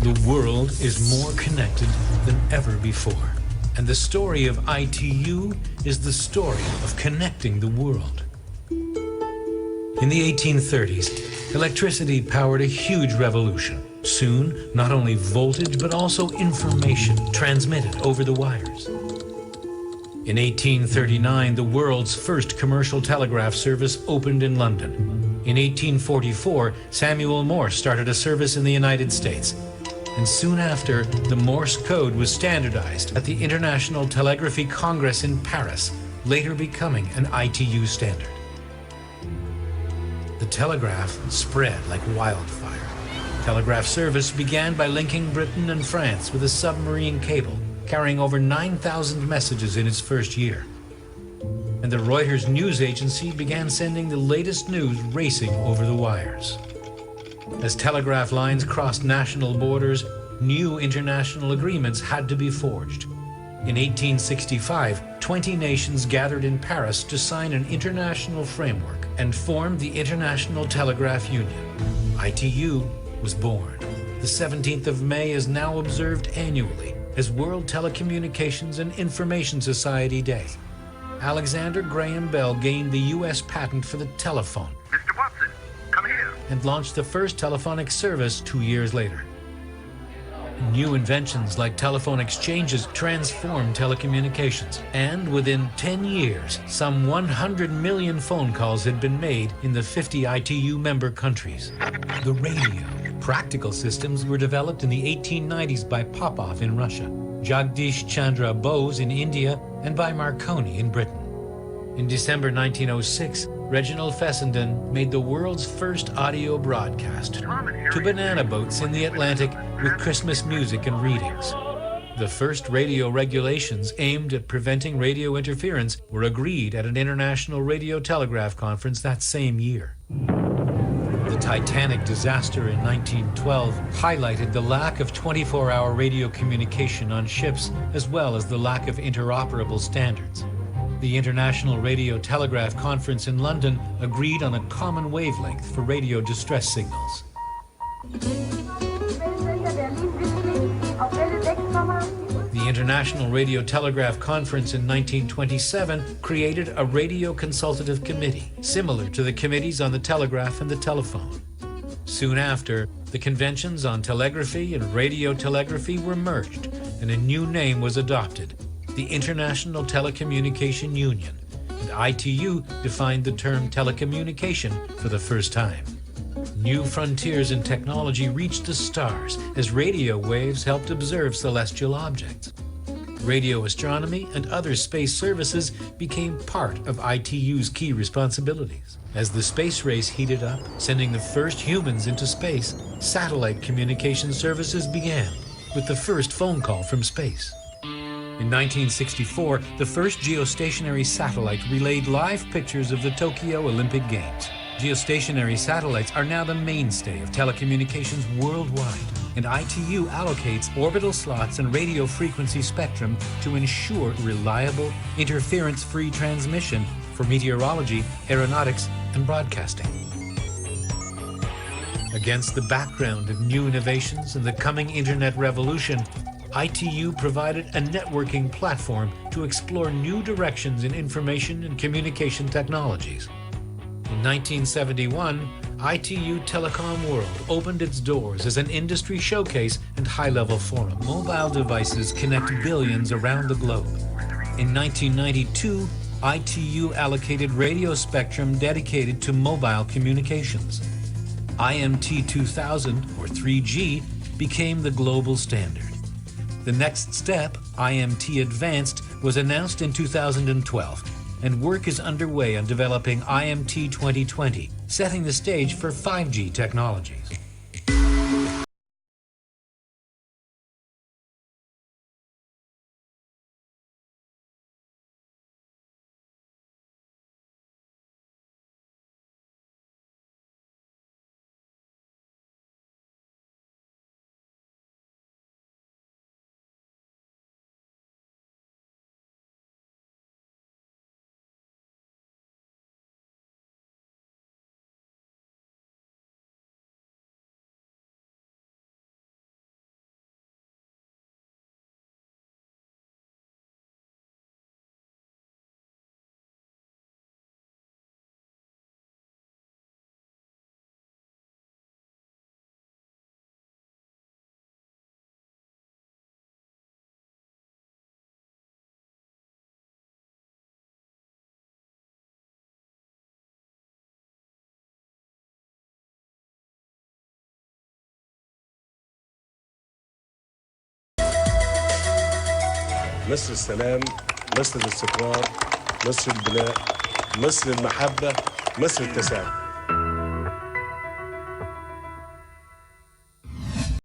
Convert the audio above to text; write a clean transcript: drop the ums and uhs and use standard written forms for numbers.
The world is more connected than ever before. And the story of ITU is the story of connecting the world. In the 1830s, electricity powered a huge revolution. Soon, not only voltage, but also information transmitted over the wires. In 1839, the world's first commercial telegraph service opened in London. In 1844, Samuel Morse started a service in the United States. And soon after, the Morse code was standardized at the International Telegraphy Congress in Paris, later becoming an ITU standard. The telegraph spread like wildfire. Telegraph service began by linking Britain and France with a submarine cable, carrying over 9,000 messages in its first year. And the Reuters news agency began sending the latest news racing over the wires. As telegraph lines crossed national borders, new international agreements had to be forged. In 1865, 20 nations gathered in Paris to sign an international framework and formed the International Telegraph Union. ITU was born. The 17th of May is now observed annually as World Telecommunications and Information Society Day. Alexander Graham Bell gained the U.S. patent for the telephone. Mr. Watson, come here. And launched the first telephonic service 2 years later. New inventions like telephone exchanges transformed telecommunications, and within 10 years, some 100 million phone calls had been made in the 50 ITU member countries. The radio. Practical systems were developed in the 1890s by Popov in Russia, Jagdish Chandra Bose in India, and by Marconi in Britain. In December 1906, Reginald Fessenden made the world's first audio broadcast to banana boats in the Atlantic with Christmas music and readings. The first radio regulations aimed at preventing radio interference were agreed at an international radio telegraph conference that same year. The Titanic disaster in 1912 highlighted the lack of 24-hour radio communication on ships, as well as the lack of interoperable standards. The International Radio Telegraph Conference in London agreed on a common wavelength for radio distress signals. The International Radio Telegraph Conference in 1927 created a radio consultative committee, similar to the committees on the telegraph and the telephone. Soon after, the conventions on telegraphy and radio telegraphy were merged, and a new name was adopted, the International Telecommunication Union, and ITU defined the term telecommunication for the first time. New frontiers in technology reached the stars as radio waves helped observe celestial objects. Radio astronomy and other space services became part of ITU's key responsibilities. As the space race heated up, sending the first humans into space, satellite communication services began with the first phone call from space. In 1964, the first geostationary satellite relayed live pictures of the Tokyo Olympic Games. Geostationary satellites are now the mainstay of telecommunications worldwide, and ITU allocates orbital slots and radio frequency spectrum to ensure reliable, interference-free transmission for meteorology, aeronautics, and broadcasting. Against the background of new innovations and the coming internet revolution, ITU provided a networking platform to explore new directions in information and communication technologies. In 1971, ITU Telecom World opened its doors as an industry showcase and high-level forum. Mobile devices connect billions around the globe. In 1992, ITU allocated radio spectrum dedicated to mobile communications. IMT 2000, or 3G, became the global standard. The next step, IMT Advanced, was announced in 2012, and work is underway on developing IMT 2020, setting the stage for 5G technologies. مصر السلام، مصر الاستقرار، مصر البناء، مصر المحبة، مصر التسامح.